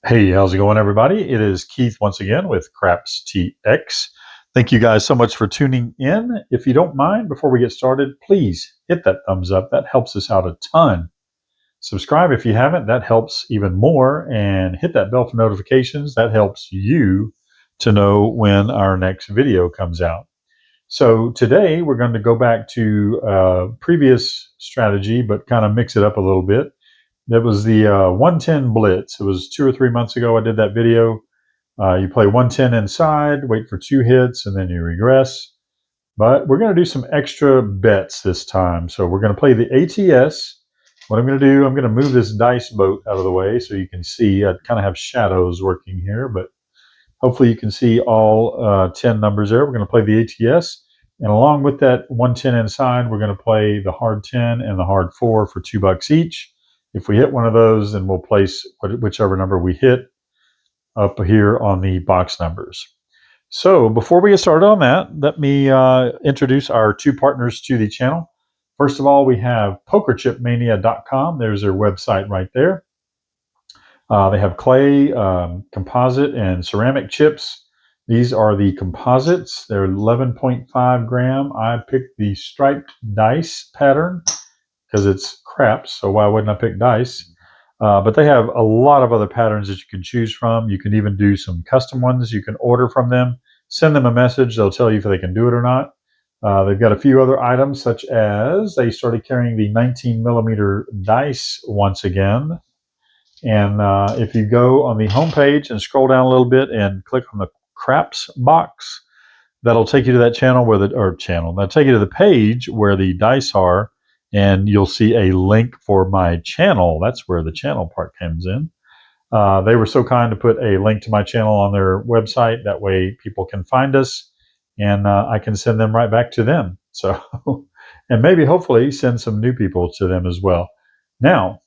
Hey, how's it going, everybody? It is Keith once again with Craps TX. Thank you guys so much for tuning in. If you don't mind, before we get started, please hit that thumbs up. That helps us out a ton. Subscribe if you haven't. That helps even more. And hit that bell for notifications. That helps you to know when our next video comes out. So today we're going to go back to previous strategy, but kind of mix it up a little bit. That was the 110 Blitz. It was 2 or 3 months ago I did that video. You play 110 inside, wait for 2 hits, and then you regress. But we're going to do some extra bets this time. So we're going to play the ATS. What I'm going to do, I'm going to move this dice boat out of the way so you can see. I kind of have shadows working here, but hopefully you can see all 10 numbers there. We're going to play the ATS. And along with that 110 inside, we're going to play the hard 10 and the hard 4 for $2 each. If we hit one of those, then we'll place whichever number we hit up here on the box numbers. So before we get started on that, let me introduce our two partners to the channel. First of all, we have pokerchipmania.com. There's their website right there. They have clay, composite, and ceramic chips. These are the composites. They're 11.5 gram. I picked the striped dice pattern because it's craps, so why wouldn't I pick dice? But they have a lot of other patterns that you can choose from. You can even do some custom ones you can order from them. Send them a message. They'll tell you if they can do it or not. They've got a few other items, such as they started carrying the 19 millimeter dice once again. And if you go on the homepage and scroll down a little bit and click on the craps box, that'll take you to that channel that'll take you to the page where the dice are, and you'll see a link for my channel. That's where the channel part comes in. They were so kind to put a link to my channel on their website. That way people can find us, and I can send them right back to them. So, and maybe hopefully send some new people to them as well. Now,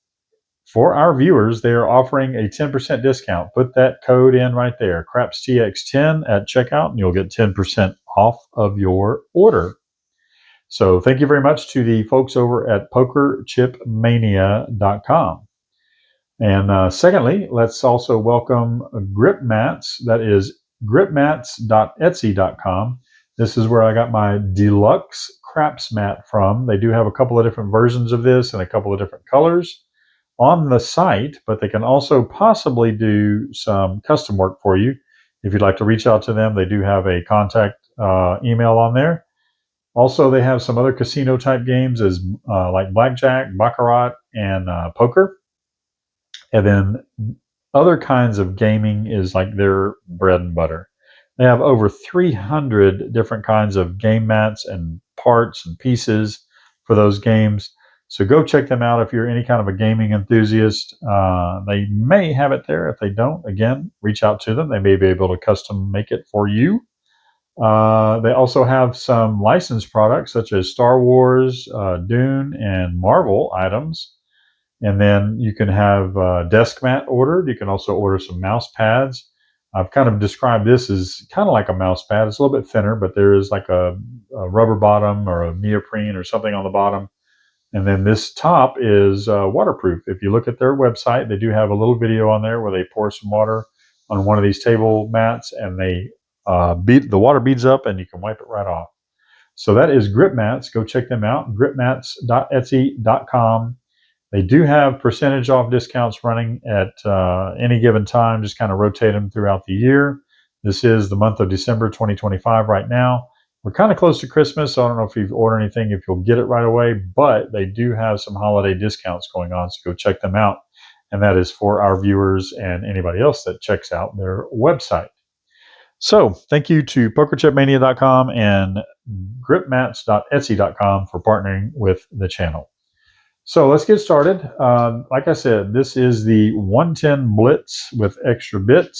for our viewers, they are offering a 10% discount. Put that code in right there, CrapsTX10 at checkout, and you'll get 10% off of your order. So thank you very much to the folks over at pokerchipmania.com. And secondly, let's also welcome Grip Mats. That is gripmats.etsy.com. This is where I got my deluxe craps mat from. They do have a couple of different versions of this and a couple of different colors on the site, but they can also possibly do some custom work for you. If you'd like to reach out to them, they do have a contact email on there. Also, they have some other casino type games as like blackjack, baccarat, and poker. And then other kinds of gaming is like their bread and butter. They have over 300 different kinds of game mats and parts and pieces for those games. So go check them out if you're any kind of a gaming enthusiast. They may have it there. If they don't, again, reach out to them. They may be able to custom make it for you. They also have some licensed products such as Star Wars, Dune, and Marvel items. And then you can have desk mat ordered. You can also order some mouse pads. I've kind of described this as kind of like a mouse pad. It's a little bit thinner, but there is like a rubber bottom or a neoprene or something on the bottom. And then this top is waterproof. If you look at their website, they do have a little video on there where they pour some water on one of these table mats, and they the water beads up, and you can wipe it right off. So that is Grip Mats. Go check them out, gripmats.etsy.com. They do have percentage off discounts running at any given time. Just kind of rotate them throughout the year. This is the month of December 2025 right now. We're kind of close to Christmas, so I don't know if you've ordered anything, if you'll get it right away, but they do have some holiday discounts going on, so go check them out. And that is for our viewers and anybody else that checks out their website. So thank you to pokerchipmania.com and gripmats.etsy.com for partnering with the channel. So let's get started. Like I said, this is the 110 Blitz with Extra Bitz.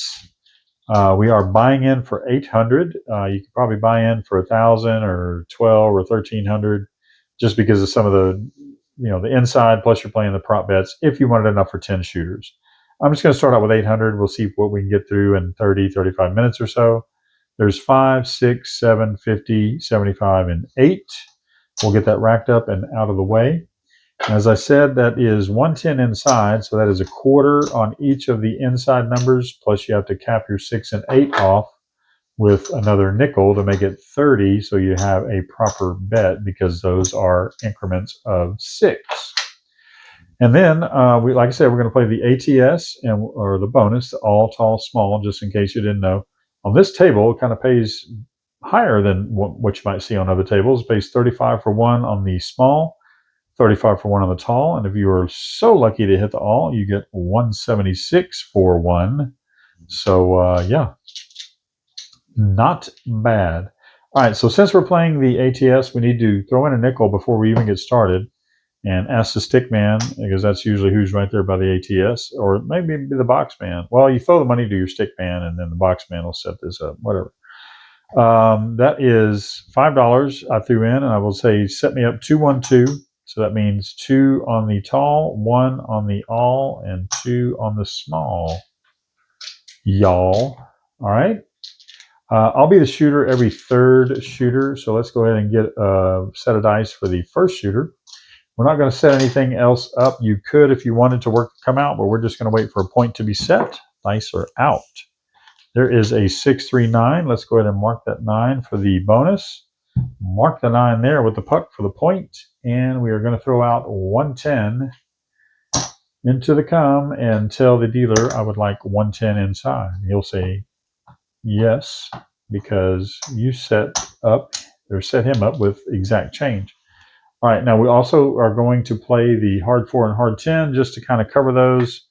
We are buying in for 800. You could probably buy in for 1,000 or 12 or 1,300, just because of some of the, the inside. Plus, you're playing the prop bets if you wanted enough for 10 shooters. I'm just going to start out with 800. We'll see what we can get through in 30, 35 minutes or so. There's 5, 6, 7, 50, 75, and 8. We'll get that racked up and out of the way. As I said, that is 110 inside, so that is a quarter on each of the inside numbers, plus you have to cap your 6 and 8 off with another nickel to make it 30, so you have a proper bet because those are increments of 6. And then, like I said, we're going to play the ATS or the bonus, the all, tall, small, just in case you didn't know. On this table, it kind of pays higher than what you might see on other tables. It pays 35 for 1 on the small, 35 for 1 on the tall. And if you are so lucky to hit the all, you get 176 for 1. So, yeah, not bad. All right, so since we're playing the ATS, we need to throw in a nickel before we even get started. And ask the stick man, because that's usually who's right there by the ATS, or maybe the box man. Well, you throw the money to your stick man, and then the box man will set this up, whatever. That is $5 I threw in, and I will say set me up 2, 1, 2. So that means 2 on the tall, 1 on the all, and 2 on the small. Y'all. All right. I'll be the shooter every third shooter. So let's go ahead and get a set of dice for the first shooter. We're not going to set anything else up. You could if you wanted to come out, but we're just going to wait for a point to be set. Dice are out. There is a 6, 3, 9. Let's go ahead and mark that 9 for the bonus. Mark the 9 there with the puck for the point. And we are going to throw out 110 into the cum and tell the dealer I would like 110 inside. He'll say yes, because you set him up with exact change. All right, now we also are going to play the hard 4 and hard 10 just to kind of cover those.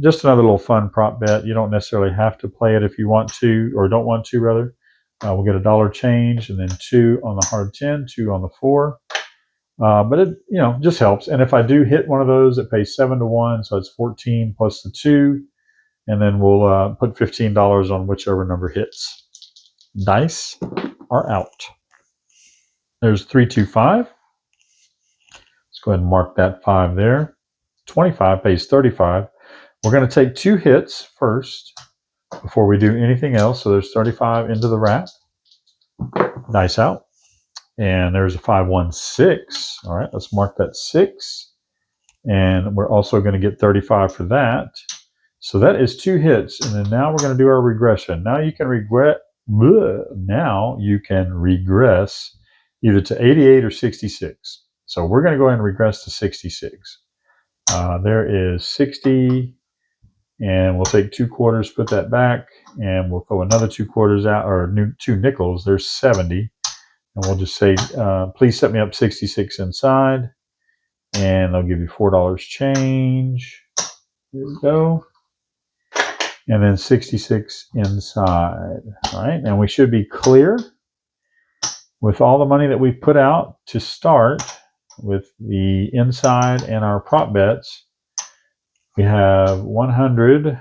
Just another little fun prop bet. You don't necessarily have to play it if you want to, or don't want to, rather. We'll get $1 change, and then 2 on the hard 10, 2 on the 4. But it, just helps. And if I do hit one of those, it pays 7 to 1, so it's 14 plus the 2, and then we'll put $15 on whichever number hits. Dice are out. There's 3, 2, 5. Go ahead and mark that 5 there. 25 pays 35. We're going to take 2 hits first before we do anything else. So there's 35 into the wrap. Dice out. And there's a 5, 1, 6. All right, let's mark that 6. And we're also going to get 35 for that. So that is 2 hits. And then now we're going to do our regression. Now you can regress either to 88 or 66. So we're going to go ahead and regress to 66. There is 60, and we'll take 2 quarters, put that back, and we'll throw another 2 quarters out, or 2 nickels. There's 70, and we'll just say, please set me up 66 inside, and they'll give you $4 change. There we go. And then 66 inside. All right, and we should be clear with all the money that we've put out to start with the inside and our prop bets. We have 100.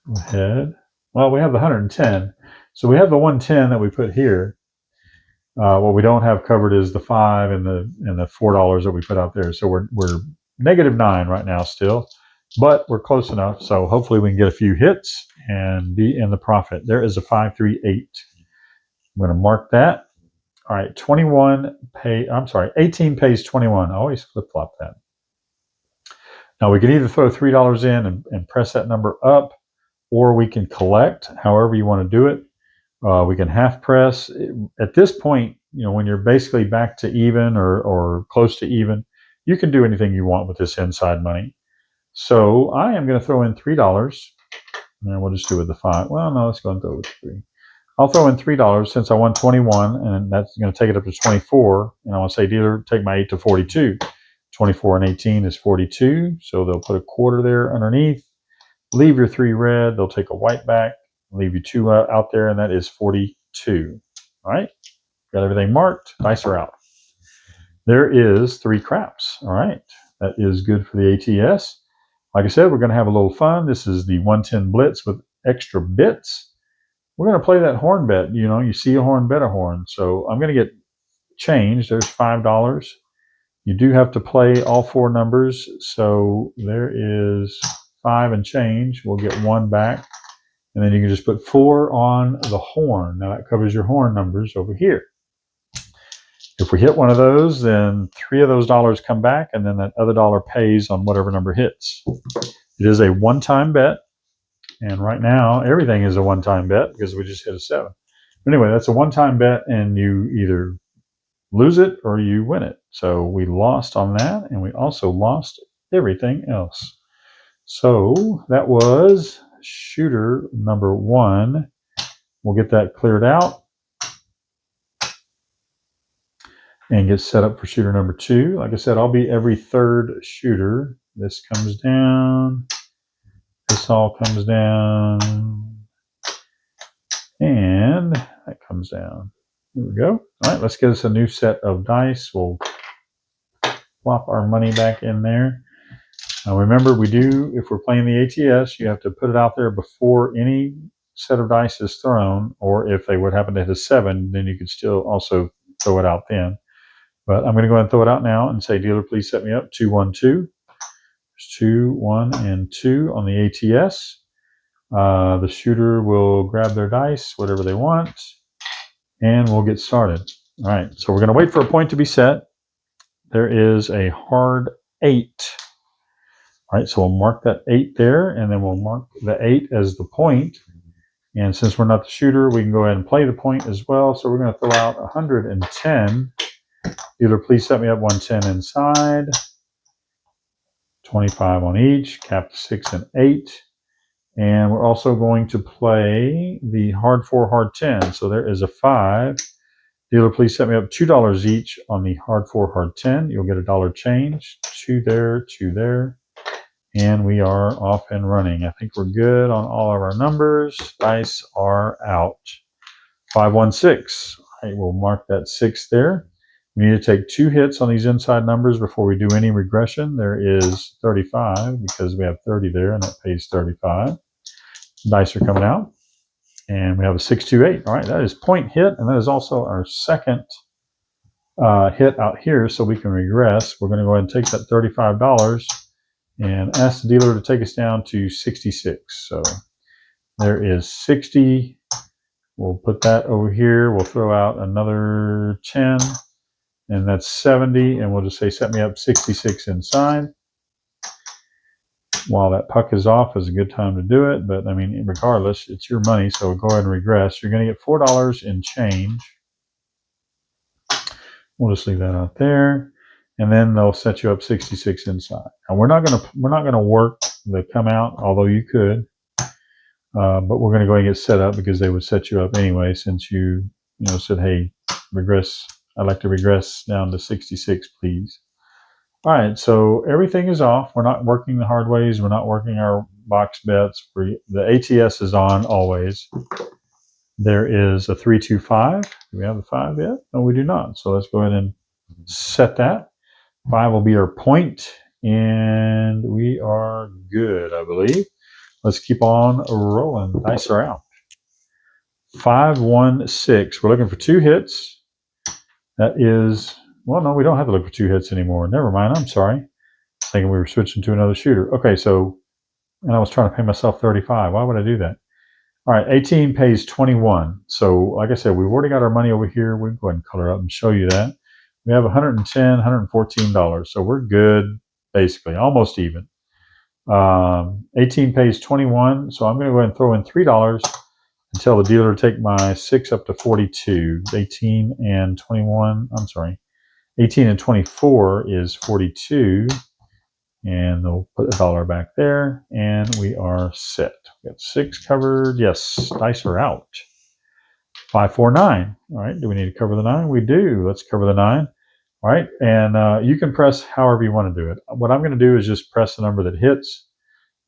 Go ahead. Well, we have the 110. So we have the 110 that we put here. What we don't have covered is the 5 and the $4 that we put out there. So we're -9 right now still, but we're close enough. So hopefully we can get a few hits and be in the profit. There is a 5, 3, 8. I'm going to mark that. All right, 18 pays 21. I always flip-flop that. Now we can either throw $3 in and press that number up, or we can collect, however you want to do it. We can half press. At this point, when you're basically back to even or close to even, you can do anything you want with this inside money. So I am going to throw in $3, and we'll just do it with the 5. Well, no, let's go and throw it with 3. I'll throw in $3 since I won 21, and that's going to take it up to 24. And I want to say, dealer, take my 8 to 42. 24 and 18 is 42, so they'll put a quarter there underneath. Leave your 3 red. They'll take a white back. Leave you 2 out there, and that is 42. All right, got everything marked. Dice are out. There is 3 craps. All right, that is good for the ATS. Like I said, we're going to have a little fun. This is the 110 Blitz with Extra Bitz. We're going to play that horn bet. You see a horn, bet a horn. So I'm going to get change. There's $5. You do have to play all 4 numbers. So there is 5 and change. We'll get 1 back. And then you can just put 4 on the horn. Now that covers your horn numbers over here. If we hit one of those, then 3 of those dollars come back, and then that other dollar pays on whatever number hits. It is a one-time bet, and right now everything is a one-time bet because we just hit a 7. But anyway, that's a one-time bet, and you either lose it or you win it. So we lost on that, and we also lost everything else. So that was shooter number 1. We'll get that cleared out and get set up for shooter number 2. Like I said, I'll be every third shooter. This comes down. This all comes down. And that comes down. Here we go. All right, let's get us a new set of dice. We'll plop our money back in there. Now remember, we do, if we're playing the ATS, you have to put it out there before any set of dice is thrown, or if they would happen to hit a 7, then you could still also throw it out then. But I'm going to go ahead and throw it out now and say, dealer, please set me up 2, 1, 2. There's 2, 1, and 2 on the ATS. The shooter will grab their dice, whatever they want, and we'll get started. All right, so we're going to wait for a point to be set. There is a hard 8. All right, so we'll mark that 8 there, and then we'll mark the 8 as the point. And since we're not the shooter, we can go ahead and play the point as well. So we're going to throw out 110. Dealer, please set me up 110 inside. 25 on each, cap to 6 and 8. And we're also going to play the hard 4, hard 10. So there is a 5. Dealer, please set me up $2 each on the hard 4, hard 10. You'll get $1 change. 2 there, 2 there. And we are off and running. I think we're good on all of our numbers. Dice are out. 5, 1, 6. All right, we'll mark that 6 there. We need to take 2 hits on these inside numbers before we do any regression. There is 35 because we have 30 there, and that pays 35. Dice are coming out. And we have a 6, 2, 8. All right, that is point hit, and that is also our second hit out here, so we can regress. We're going to go ahead and take that $35 and ask the dealer to take us down to 66. So there is 60. We'll put that over here. We'll throw out another 10, and that's 70, and we'll just say set me up 66 inside. While that puck is off is a good time to do it, but I mean, regardless, it's your money, so go ahead and regress. You're going to get $4 in change. We'll just leave that out there, and then they'll set you up 66 inside. And we're not going to work the come out, although you could, but we're going to go and get set up because they would set you up anyway, since you said, hey, regress. I'd like to regress down to 66, please. All right, so everything is off. We're not working the hard ways. We're not working our box bets. The ATS is on always. There is a 3, 2, 5. Do we have the 5 yet? No, we do not. So let's go ahead and set that. 5 will be our point, and we are good, I believe. Let's keep on rolling. Dice are out. 5, 1, 6. We're looking for 2 hits. That is... Well, no, we don't have to look for 2 hits anymore. Never mind. I'm sorry. I was thinking we were switching to another shooter. Okay, so, and I was trying to pay myself 35. Why would I do that? All right, 18 pays 21. So, like I said, we've already got our money over here. We can go ahead and color up and show you that. We have $110, $114. So we're good, basically, almost even. 18 pays 21. So I'm going to go ahead and throw in $3 and tell the dealer to take my 6 up to 42. 18 and 21. I'm sorry. 18 and 24 is 42, and they'll put $1 back there, and we are set. We got 6 covered. Yes, dice are out. 5, 4, 9. All right, do we need to cover the 9? We do. Let's cover the 9. All right, and you can press however you want to do it. What I'm going to do is just press the number that hits.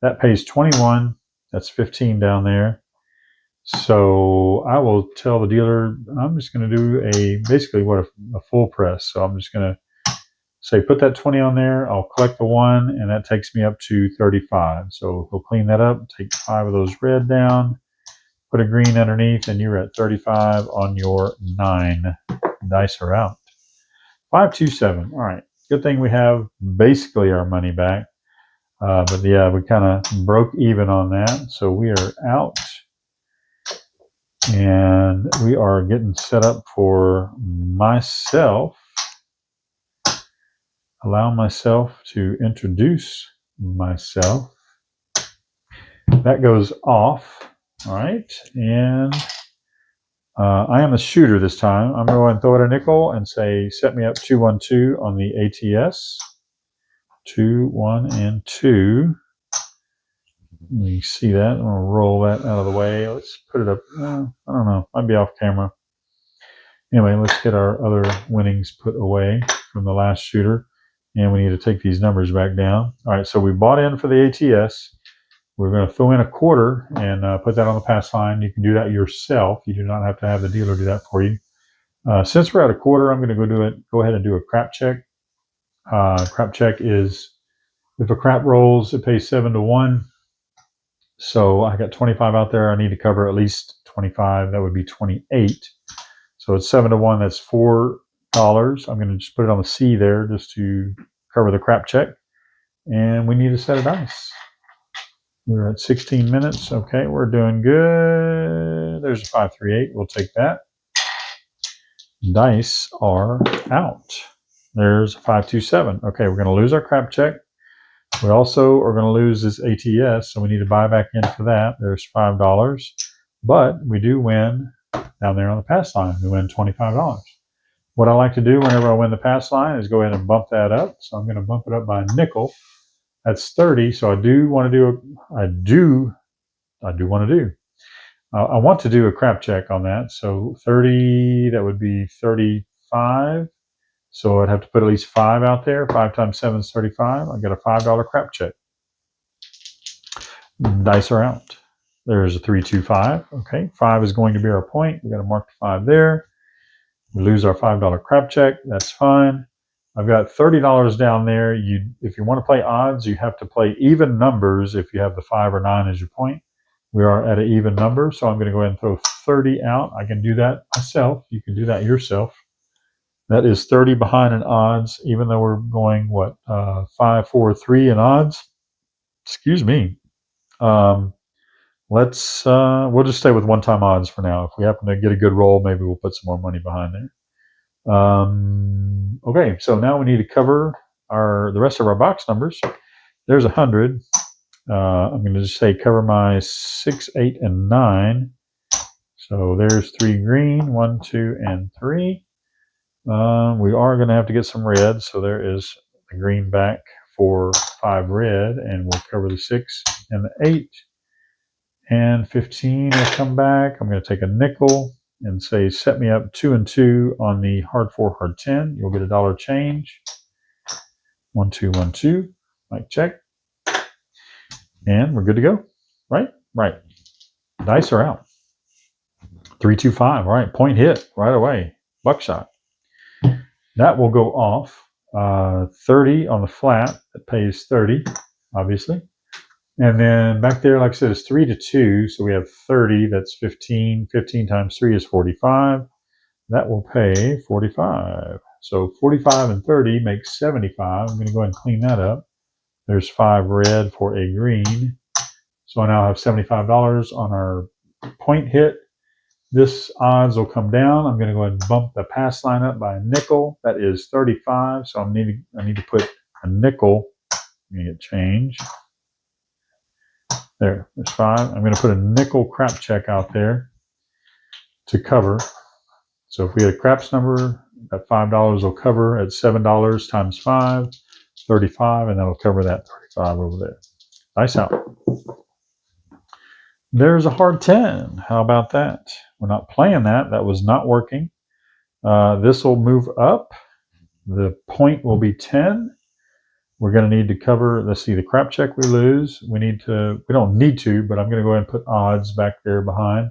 That pays 21. That's 15 down there. So I will tell the dealer I'm just going to do basically a full press. So I'm just going to say put that 20 on there. I'll collect the 1, and that takes me up to 35. So we'll clean that up, take 5 of those red down, put a green underneath, and you're at 35 on your 9. Dice are out. 5, 2, 7. All right. Good thing we have basically our money back. But yeah, we kind of broke even on that. So we are out. And we are getting set up for myself allow myself to introduce myself. That goes off. All right. And I am the shooter this time. I'm going to go ahead and throw it a nickel and say, set me up 2-1-2 on the ATS. 2, 1, and 2. You see that? I'm going to roll that out of the way. Let's put it up. I don't know. Might be off camera. Anyway, let's get our other winnings put away from the last shooter. And we need to take these numbers back down. All right, so we bought in for the ATS. We're going to throw in a quarter and put that on the pass line. You can do that yourself. You do not have to have the dealer do that for you. Since we're at a quarter, I'm going to go ahead and do a crap check. Crap check is if a crap rolls, it pays 7-1. So I got 25 out there. I need to cover at least 25. That would be 28. So it's 7-1. That's $4. I'm going to just put it on the C there just to cover the crap check. And we need a set of dice. We're at 16 minutes. Okay, we're doing good. There's a 5-3-8. We'll take that. Dice are out. There's a 5-2-7. Okay, we're going to lose our crap check. We also are going to lose this ATS, so we need to buy back in for that. There's $5. But we do win down there on the pass line. We win $25. What I like to do whenever I win the pass line is go ahead and bump that up. So I'm going to bump it up by a nickel. That's 30. So I want to do a crap check on that. So 30, that would be 35. So I'd have to put at least 5 out there. 5 times 7 is 35. I got a $5 crap check. Dice are out. There's a 3-2-5. Okay, 5 is going to be our point. We got to mark the 5 there. We lose our $5 crap check. That's fine. I've got $30 down there. If you want to play odds, you have to play even numbers if you have the 5 or 9 as your point. We are at an even number, so I'm going to go ahead and throw 30 out. I can do that myself. You can do that yourself. That is 30 behind in odds, even though we're going, 5-4-3 in odds? Excuse me. We'll just stay with one-time odds for now. If we happen to get a good roll, maybe we'll put some more money behind there. Okay, so now we need to cover the rest of our box numbers. There's 100. I'm going to just say cover my 6, 8, and 9. So there's 3 green, 1, 2, and 3. We are going to have to get some red, so there is the green back for 5 red, and we'll cover the 6 and the 8. And 15 will come back. I'm going to take a nickel and say set me up 2 and 2 on the hard 4, hard 10. You'll get a $1 change. 1, 2, 1, 2. Mic check. And we're good to go. Right? Right. Dice are out. 3-2-5. All right. Point hit right away. Buckshot. That will go off. 30 on the flat. That pays 30, obviously. And then back there, like I said, it's 3-2. So we have 30. That's 15. 15 times 3 is 45. That will pay 45. So 45 and 30 makes 75. I'm going to go ahead and clean that up. There's 5 red for a green. So I now have $75 on our point hit. This odds will come down. I'm going to go ahead and bump the pass line up by a nickel. That is 35. So I need to put a nickel. Let me get change. There's 5. I'm going to put a nickel crap check out there to cover. So if we had a craps number, that $5 will cover at $7 times 5, 35, and that'll cover that 35 over there. Dice out. There's a hard 10. How about that? We're not playing that. That was not working. This will move up. The point will be 10. We're going to need to cover, let's see, the crap check we lose. We don't need to, but I'm going to go ahead and put odds back there behind.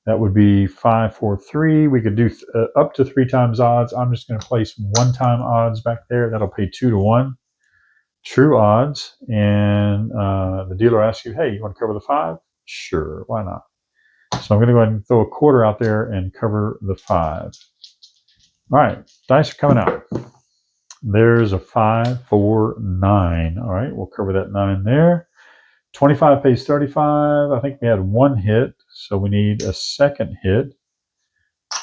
That would be 5-4-3. We could do up to 3 times odds. I'm just going to place 1-time odds back there. That'll pay 2-1. True odds. And the dealer asks you, hey, you want to cover the 5? Sure, why not? So I'm going to go ahead and throw a quarter out there and cover the 5. All right, dice are coming out. There's a 5, 4, 9. All right, we'll cover that 9 there. 25 pays 35. I think we had 1 hit, so we need a second hit.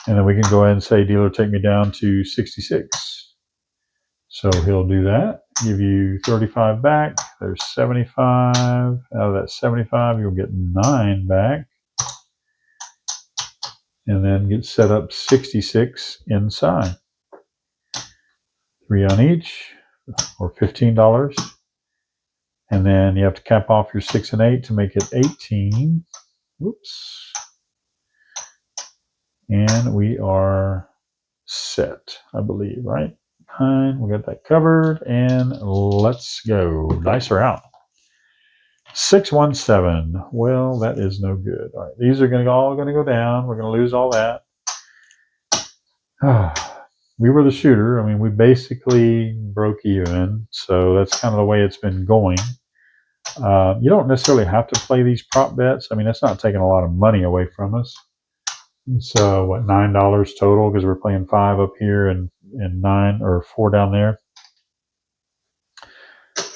And then we can go ahead and say, dealer, take me down to 66. So he'll do that. Give you 35 back. There's 75. Out of that 75, you'll get 9 back. And then get set up 66 inside. 3 on each, or $15. And then you have to cap off your 6 and 8 to make it 18. Whoops. And we are set, I believe, right? 9, we got that covered, and let's go. Dice are out. 617. Well, that is no good. All right, these are all going to go down. We're going to lose all that. We were the shooter. I mean, we basically broke even, so that's kind of the way it's been going. You don't necessarily have to play these prop bets. I mean, that's not taking a lot of money away from us. So what, $9 total because we're playing 5 up here and 9 or 4 down there.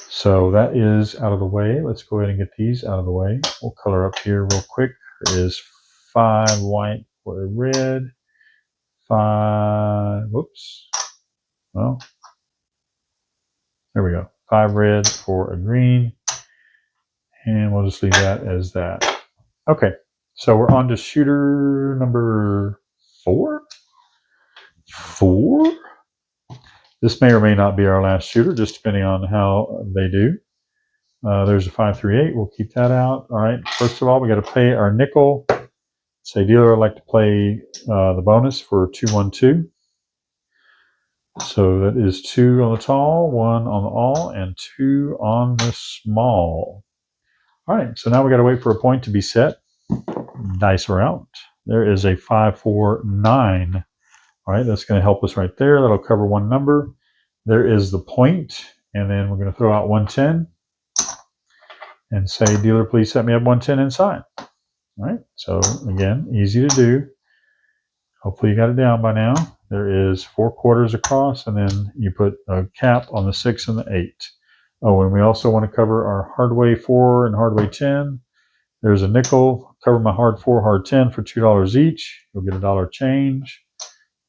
So that is out of the way. Let's go ahead and get these out of the way. We'll color up here real quick. There is 5 white for a red. 5, whoops. Well, there we go. 5 red for a green. And we'll just leave that as that. Okay, so we're on to shooter number 4. 4? This may or may not be our last shooter, just depending on how they do. There's a 538. We'll keep that out. All right, first of all, we got to pay our nickel. Say dealer, I'd like to play the bonus for 212. So that is 2 on the tall, 1 on the all, and 2 on the small. All right, so now we got to wait for a point to be set. Dice are out. There is a 549. All right, that's going to help us right there. That'll cover 1 number. There is the point, and then we're going to throw out 110 and say, dealer, please set me up 110 inside. All right, so again, easy to do. Hopefully you got it down by now. There is 4 quarters across, and then you put a cap on the 6 and the 8. Oh, and we also want to cover our hardway 4 and hardway 10. There's a nickel. Cover my hard 4, hard 10 for $2 each. You'll get $1 change.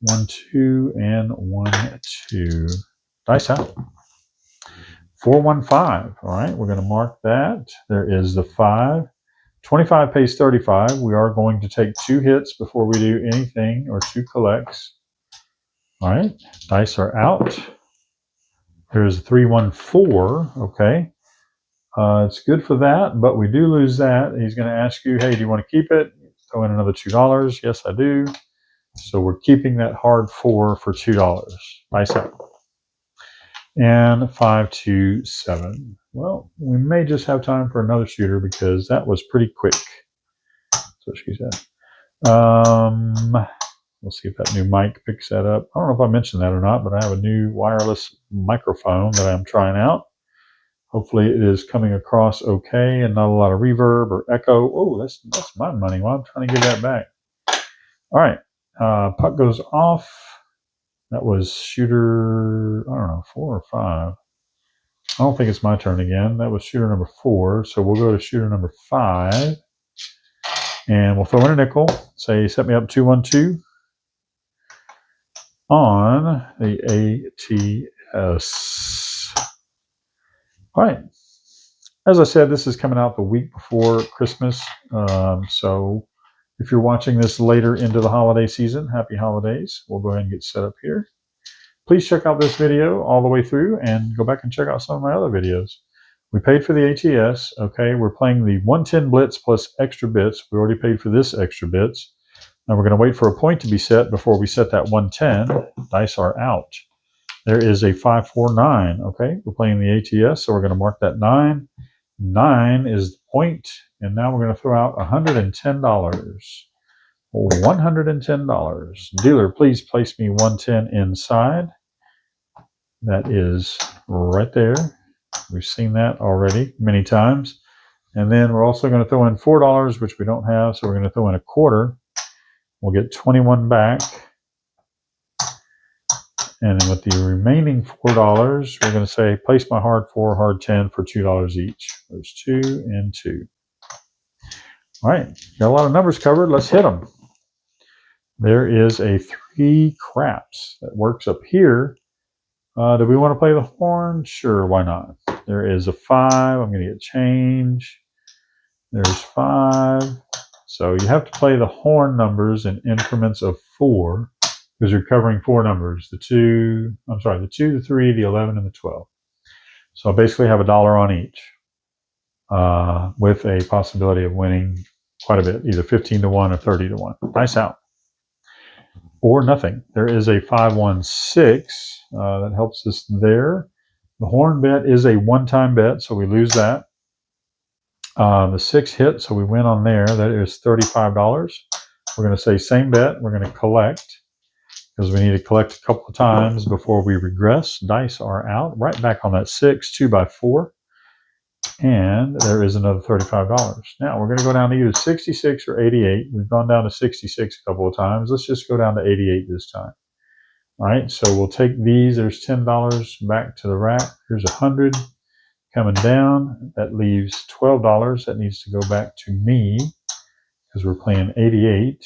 1, 2, and 1, 2. Dice out. 415. All right, we're going to mark that. There is the 5. 25 pays 35. We are going to take 2 hits before we do anything, or 2 collects. All right, dice are out. There's 314. Okay. It's good for that, but we do lose that. He's going to ask you, hey, do you want to keep it? Throw in another $2. Yes, I do. So we're keeping that hard 4 for $2. Dice out. And 527. Well, we may just have time for another shooter because that was pretty quick. That's what she said. We'll see if that new mic picks that up. I don't know if I mentioned that or not, but I have a new wireless microphone that I'm trying out. Hopefully it is coming across okay and not a lot of reverb or echo. Oh, that's my money. Well, I'm trying to get that back. All right. Puck goes off. That was shooter, I don't know, 4 or 5. I don't think it's my turn again. That was shooter number 4. So we'll go to shooter number 5. And we'll throw in a nickel. Say, set me up 212 on the ATS. All right. As I said, this is coming out the week before Christmas. So if you're watching this later into the holiday season, happy holidays. We'll go ahead and get set up here. Please check out this video all the way through and go back and check out some of my other videos. We paid for the ATS. Okay, we're playing the 110 Blitz plus Extra Bitz. We already paid for this Extra Bitz. Now we're going to wait for a point to be set before we set that 110. Dice are out. There is a 549. Okay, we're playing the ATS, so we're going to mark that 9. 9 is the point, and now we're going to throw out $110. $110. Dealer, please place me 110 inside. That is right there. We've seen that already many times. And then we're also going to throw in $4, which we don't have, so we're going to throw in a quarter. We'll get 21 back. And then with the remaining $4, we're going to say, place my hard 4, hard 10 for $2 each. There's 2 and 2. All right, got a lot of numbers covered. Let's hit them. There is a 3 craps that works up here Do we want to play the horn? Sure, why not? There is a 5. I'm going to get change. There's 5. So you have to play the horn numbers in increments of 4 because you're covering 4 numbers. The 2, the 3, the 11, and the 12. So I basically have $1 on each with a possibility of winning quite a bit, either 15 to 1 or 30 to 1. Nice out. Or nothing. There is a 5-1-6 that helps us there. The horn bet is a one-time bet, so we lose that. The 6 hit, so we win on there. That is $35. We're going to say same bet. We're going to collect because we need to collect a couple of times before we regress. Dice are out. Right back on that 6, 2x4. And there is another $35. Now we're going to go down to either 66 or 88. We've gone down to 66 a couple of times. Let's just go down to 88 this time. All right, so we'll take these. There's $10 back to the rack. Here's 100 coming down. That leaves $12. That needs to go back to me because we're playing 88.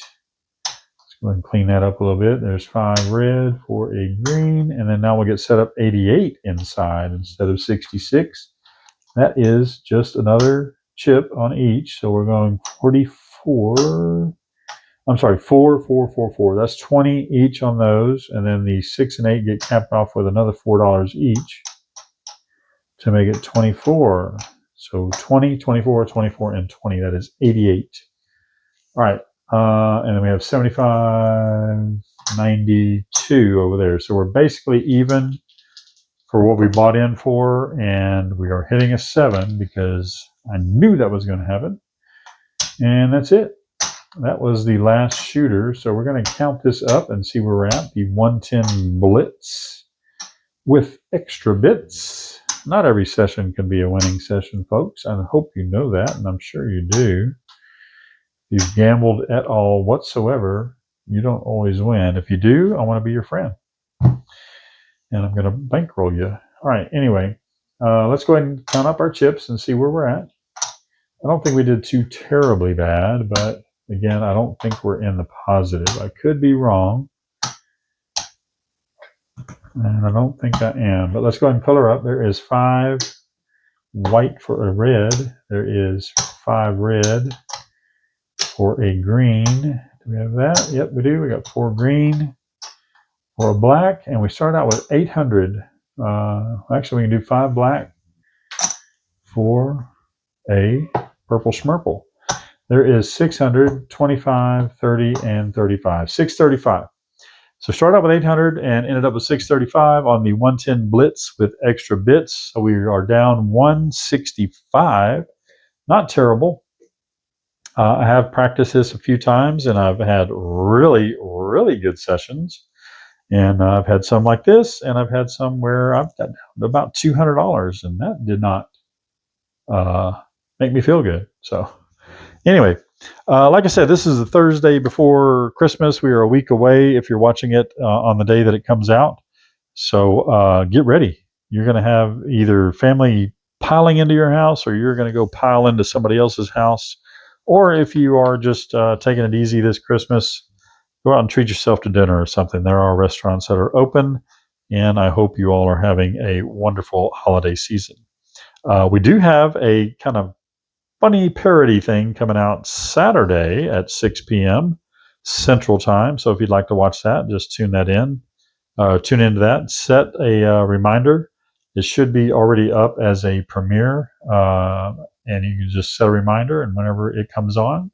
Let's go ahead and clean that up a little bit. There's 5 red for a green. And then now we'll get set up 88 inside instead of 66. That is just another chip on each. So we're going 44. I'm sorry, 4, 4, 4, 4. That's 20 each on those. And then the 6 and 8 get capped off with another $4 each to make it 24. So 20, 24, 24, and 20. That is 88. All right. And then we have 75, 92 over there. So we're basically even for what we bought in for, and we are hitting a 7 because I knew that was going to happen. And that's it. That was the last shooter. So we're going to count this up and see where we're at. The 110 Blitz with Extra Bitz. Not every session can be a winning session, folks. I hope you know that, and I'm sure you do. If you've gambled at all whatsoever, you don't always win. If you do, I want to be your friend. And I'm going to bankroll you. All right, anyway, let's go ahead and count up our chips and see where we're at. I don't think we did too terribly bad, but again, I don't think we're in the positive. I could be wrong, and I don't think I am. But let's go ahead and color up. There is 5 white for a red. There is 5 red for a green. Do we have that? Yep, we do. We got 4 green for a black, and we start out with 800. Actually, we can do 5 black for a purple schmurple. There is 600, 25, 30, and 35. 635. So start out with 800 and ended up with 635 on the 110 Blitz with Extra Bitz. So we are down 165. Not terrible. I have practiced this a few times, and I've had really, really good sessions. And I've had some like this, and I've had some where I've got about $200, and that did not make me feel good. So anyway, like I said, this is the Thursday before Christmas. We are a week away if you're watching it on the day that it comes out. So get ready. You're going to have either family piling into your house, or you're going to go pile into somebody else's house. Or if you are just taking it easy this Christmas, go out and treat yourself to dinner or something. There are restaurants that are open, and I hope you all are having a wonderful holiday season. We do have a kind of funny parody thing coming out Saturday at 6 p.m. Central Time. So if you'd like to watch that, just tune into that. Set a reminder. It should be already up as a premiere, and you can just set a reminder, and whenever it comes on,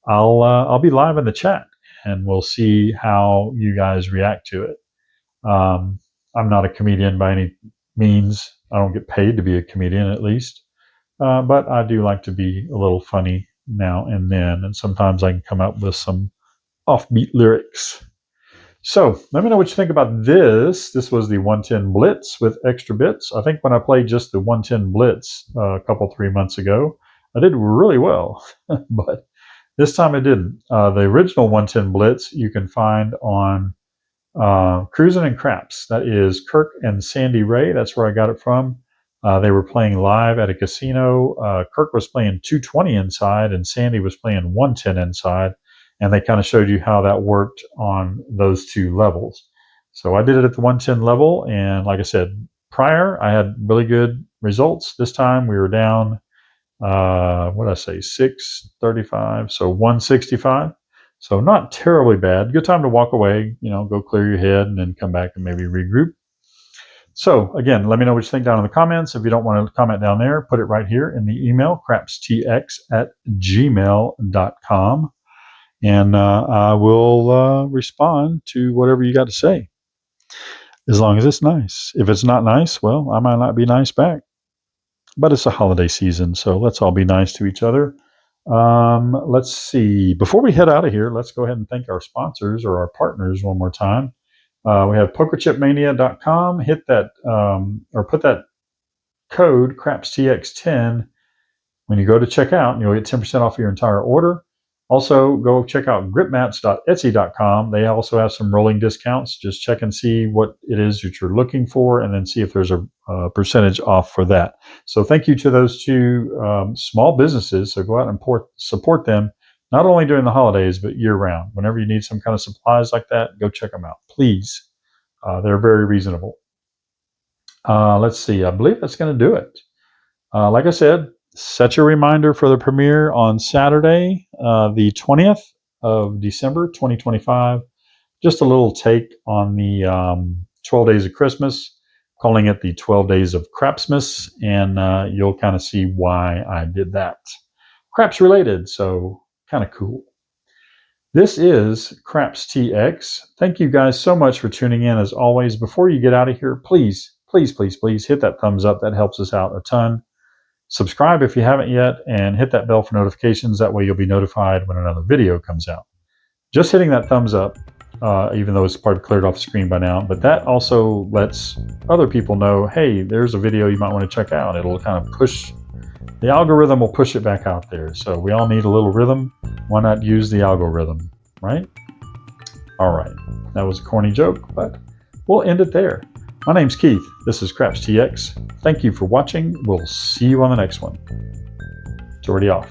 I'll be live in the chat, and we'll see how you guys react to it. I'm not a comedian by any means. I don't get paid to be a comedian, at least. But I do like to be a little funny now and then, and sometimes I can come up with some offbeat lyrics. So let me know what you think about this. This was the 110 Blitz with Extra Bitz. I think when I played just the 110 Blitz a couple, 3 months ago, I did really well, but this time I didn't. The original 110 Blitz you can find on Cruisin' and Craps. That is Kirk and Sandie Ray. That's where I got it from. They were playing live at a casino. Kirk was playing 220 inside, and Sandie was playing 110 inside. And they kind of showed you how that worked on those two levels. So I did it at the 110 level, and like I said, prior I had really good results. This time we were down, what did I say, 635, so 165. So not terribly bad. Good time to walk away, go clear your head and then come back and maybe regroup. So again, let me know what you think down in the comments. If you don't want to comment down there, put it right here in the email, crapstx@gmail.com. And I will respond to whatever you got to say, as long as it's nice. If it's not nice, well, I might not be nice back. But it's a holiday season, so let's all be nice to each other. Let's see. Before we head out of here, let's go ahead and thank our sponsors or our partners one more time. We have pokerchipmania.com. Hit that or put that code CRAPSTX10 when you go to checkout, and you'll get 10% off your entire order. Also, go check out gripmats.etsy.com. They also have some rolling discounts. Just check and see what it is that you're looking for, and then see if there's a percentage off for that. So thank you to those two small businesses. So go out and support them, not only during the holidays, but year-round. Whenever you need some kind of supplies like that, go check them out, please. They're very reasonable. Let's see. I believe that's going to do it. Like I said, set your reminder for the premiere on Saturday, the 20th of December, 2025. Just a little take on the 12 Days of Christmas, calling it the 12 Days of Crapsmas, and you'll kind of see why I did that. Craps related, so kind of cool. This is CrapsTX. Thank you guys so much for tuning in. As always, before you get out of here, please hit that thumbs up. That helps us out a ton. Subscribe if you haven't yet, and hit that bell for notifications. That way you'll be notified when another video comes out. Just hitting that thumbs up, even though it's probably cleared off the screen by now, but that also lets other people know, hey, there's a video you might want to check out. It'll kind of push, the algorithm will push it back out there. So we all need a little rhythm. Why not use the algorithm, right? All right, that was a corny joke, but we'll end it there. My name's Keith. This is CrapsTX. Thank you for watching. We'll see you on the next one. It's already off.